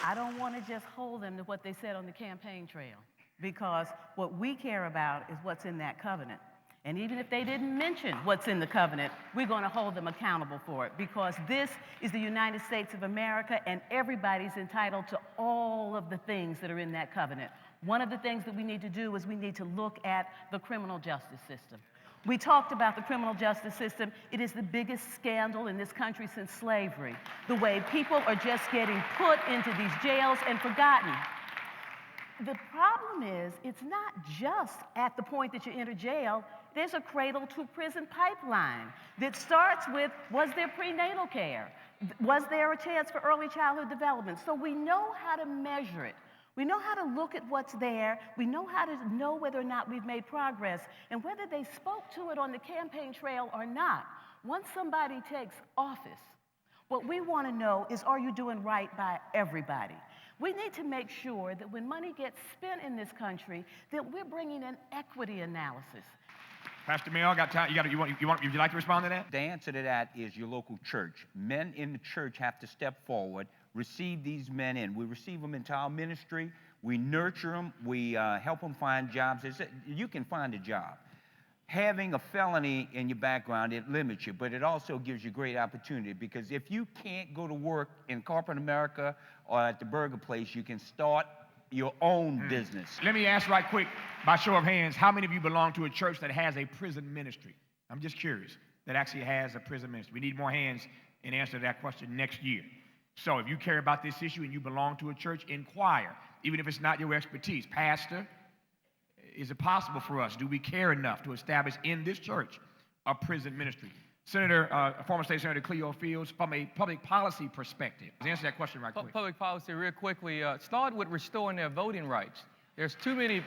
I don't want to just hold them to what they said on the campaign trail, because what we care about is what's in that covenant. And even if they didn't mention what's in the covenant, we're going to hold them accountable for it, because this is the United States of America, and everybody's entitled to all of the things that are in that covenant. One of the things that we need to do is we need to look at the criminal justice system. We talked about the criminal justice system. It is the biggest scandal in this country since slavery. The way people are just getting put into these jails and forgotten. The problem is, it's not just at the point that you enter jail. There's a cradle to prison pipeline that starts with, was there prenatal care? Was there a chance for early childhood development? So we know how to measure it. We know how to look at what's there. We know how to know whether or not we've made progress, and whether they spoke to it on the campaign trail or not. Once somebody takes office, what we want to know is, are you doing right by everybody? We need to make sure that when money gets spent in this country, that we're bringing an equity analysis. Pastor Mayo, got time? Would you like to respond to that? The answer to that is your local church. Men in the church have to step forward, receive these men in. We receive them into our ministry. We nurture them. We help them find jobs. You can find a job. Having a felony in your background, it limits you, but it also gives you great opportunity, because if you can't go to work in corporate America or at the burger place, you can start your own business. Let me ask right quick, by show of hands, how many of you belong to a church that has a prison ministry? I'm just curious, that actually has a prison ministry. We need more hands in answer to that question next year. So if you care about this issue and you belong to a church, inquire, even if it's not your expertise. Pastor, is it possible for us? Do we care enough to establish in this church a prison ministry? Former State Senator Cleo Fields, from a public policy perspective, answer that question right quick. Public policy, real quickly, start with restoring their voting rights. There's too many,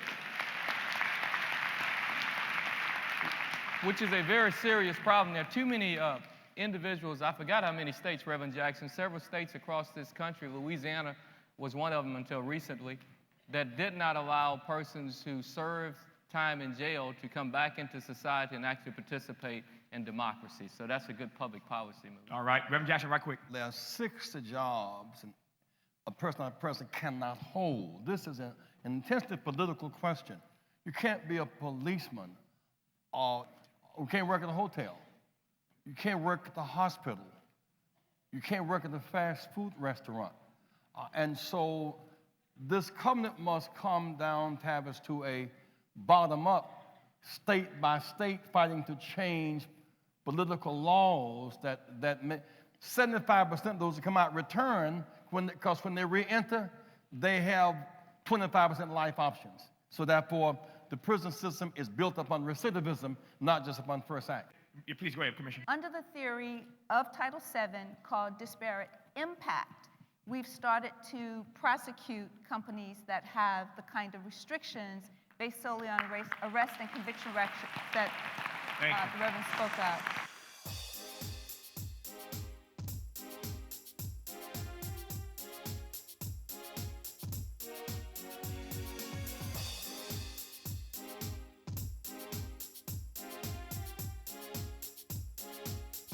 which is a very serious problem. There are too many individuals, I forgot how many states, Reverend Jackson, several states across this country, Louisiana was one of them until recently, that did not allow persons who served time in jail to come back into society and actually participate in democracy. So that's a good public policy move. All right, Reverend Jackson, right quick. There are 60 jobs a person cannot hold. This is an intensely political question. You can't be a policeman, or you can't work at a hotel. You can't work at the hospital. You can't work at the fast food restaurant. And so this covenant must come down, Tavis, to a bottom-up, state-by-state fighting to change political laws that 75% of those that come out return, because when they re-enter, they have 25% life options. So therefore, the prison system is built upon recidivism, not just upon first act. Yeah, please go ahead, Commissioner. Under the theory of Title VII called disparate impact, we've started to prosecute companies that have the kind of restrictions based solely on arrest and conviction records that the Reverend spoke of.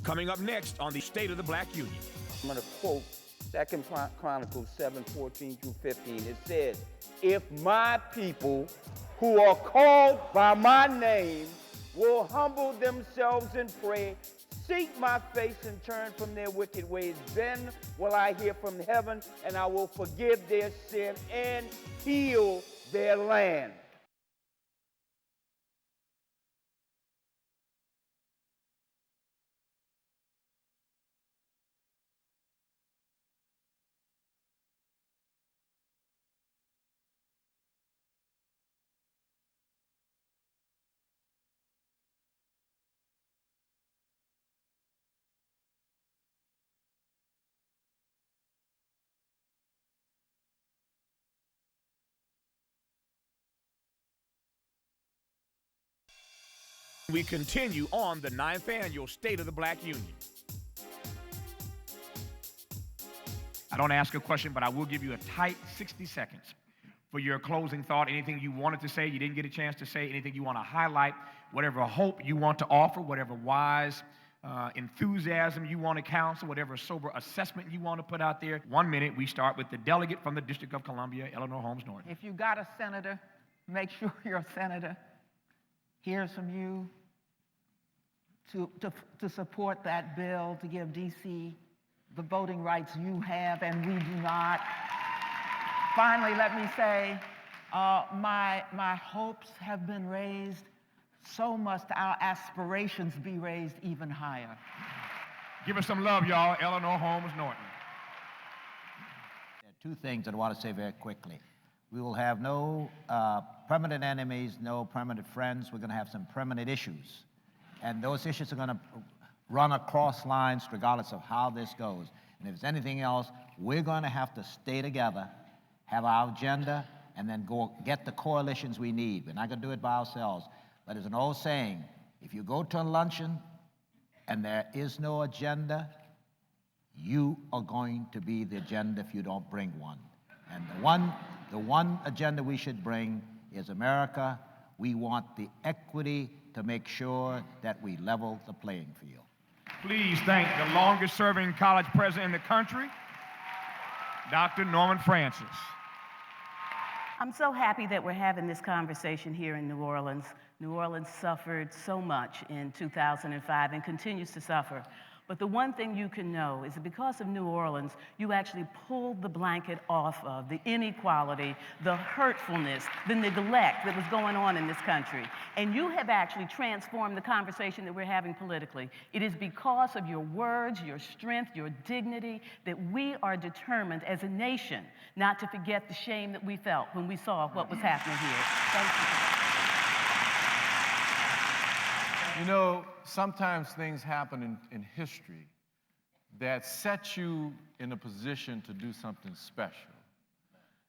Coming up next on the State of the Black Union. I'm going to quote 2 Chronicles 7:14-15. It says, if my people who are called by my name will humble themselves and pray, seek my face and turn from their wicked ways, then will I hear from heaven, and I will forgive their sin and heal their land. We continue on the 9th Annual State of the Black Union. I don't ask a question, but I will give you a tight 60 seconds for your closing thought. Anything you wanted to say, you didn't get a chance to say, anything you want to highlight, whatever hope you want to offer, whatever wise enthusiasm you want to counsel, whatever sober assessment you want to put out there. 1 minute, we start with the delegate from the District of Columbia, Eleanor Holmes Norton. If you got a senator, make sure your senator hears from you to support that bill to give D.C. the voting rights you have and we do not. Finally, let me say, my hopes have been raised. So must our aspirations be raised even higher. Give us some love, y'all. Eleanor Holmes Norton. There are two things that I want to say very quickly. We will have no permanent enemies, no permanent friends. We're going to have some permanent issues. And those issues are going to run across lines regardless of how this goes. And if there's anything else, we're going to have to stay together, have our agenda, and then go get the coalitions we need. We're not going to do it by ourselves. But there's an old saying, if you go to a luncheon and there is no agenda, you are going to be the agenda if you don't bring one. And the one agenda we should bring is America. We want the equity to make sure that we level the playing field. Please thank the longest-serving college president in the country, Dr. Norman Francis. I'm so happy that we're having this conversation here in New Orleans. New Orleans suffered so much in 2005 and continues to suffer. But the one thing you can know is that because of New Orleans, you actually pulled the blanket off of the inequality, the hurtfulness, the neglect that was going on in this country. And you have actually transformed the conversation that we're having politically. It is because of your words, your strength, your dignity, that we are determined as a nation not to forget the shame that we felt when we saw what was happening here. Thank you. You know, sometimes things happen in history that set you in a position to do something special.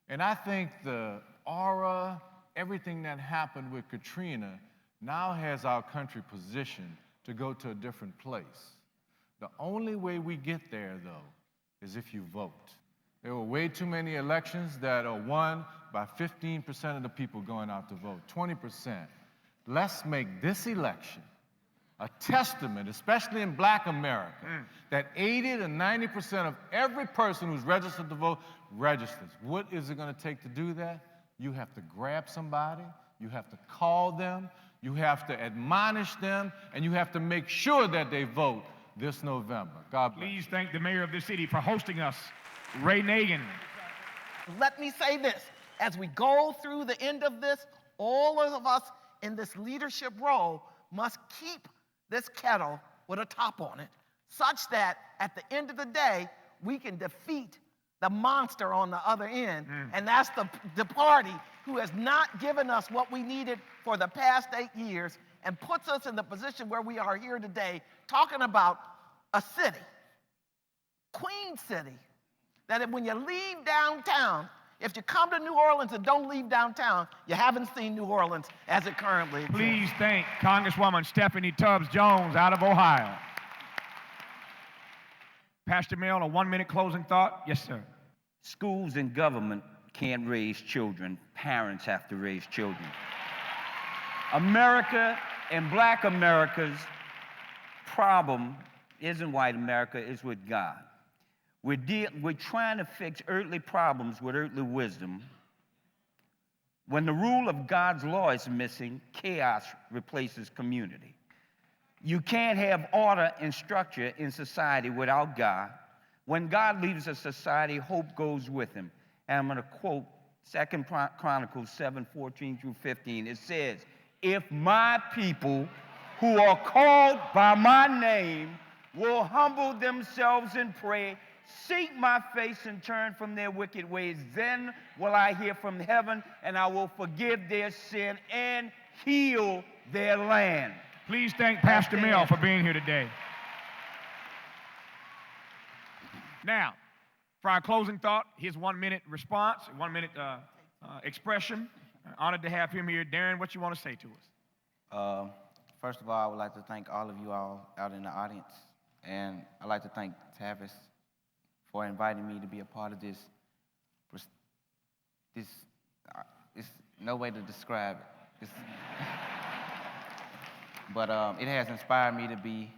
And I think the aura, everything that happened with Katrina now has our country positioned to go to a different place. The only way we get there, though, is if you vote. There were way too many elections that are won by 15% of the people going out to vote, 20%. Let's make this election a testament, especially in Black America, that 80 to 90% of every person who's registered to vote registers. What is it going to take to do that? You have to grab somebody, you have to call them, you have to admonish them, and you have to make sure that they vote this November. God bless. Please thank the mayor of this city for hosting us, Ray Nagin. Let me say this, as we go through the end of this, all of us in this leadership role must keep this kettle with a top on it, such that at the end of the day, we can defeat the monster on the other end. And that's the party who has not given us what we needed for the past 8 years and puts us in the position where we are here today talking about a city, Queen City, that when you leave downtown, if you come to New Orleans and don't leave downtown, you haven't seen New Orleans as it currently exists. Please thank Congresswoman Stephanie Tubbs Jones out of Ohio. Pastor Mel, a 1-minute closing thought. Yes, sir. Schools and government can't raise children. Parents have to raise children. America and Black America's problem isn't white America, it's with God. We're trying to fix earthly problems with earthly wisdom. When the rule of God's law is missing, chaos replaces community. You can't have order and structure in society without God. When God leaves a society, hope goes with him. And I'm going to quote 2 Chronicles 7:14 through 15. It says, "If my people who are called by my name will humble themselves and pray, seek my face and turn from their wicked ways, then will I hear from heaven and I will forgive their sin and heal their land." Please thank Pastor Mel for being here today. Now, for our closing thought, his 1-minute response, 1-minute expression. Honored to have him here. Darron, what you want to say to us? First of all, I would like to thank all of you all out in the audience. And I'd like to thank Tavis for inviting me to be a part of this. It's no way to describe it. But it has inspired me to be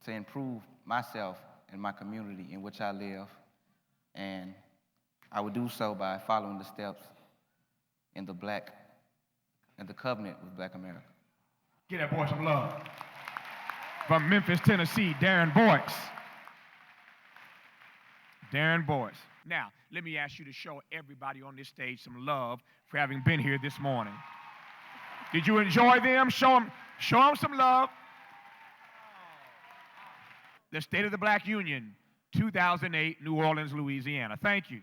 to improve myself and my community in which I live. And I would do so by following the steps in the covenant with Black America. Give that boy some love. From Memphis, Tennessee, Darron Boyce. Darron Boyce. Now, let me ask you to show everybody on this stage some love for having been here this morning. Did you enjoy them? Show them some love. The State of the Black Union, 2008, New Orleans, Louisiana. Thank you.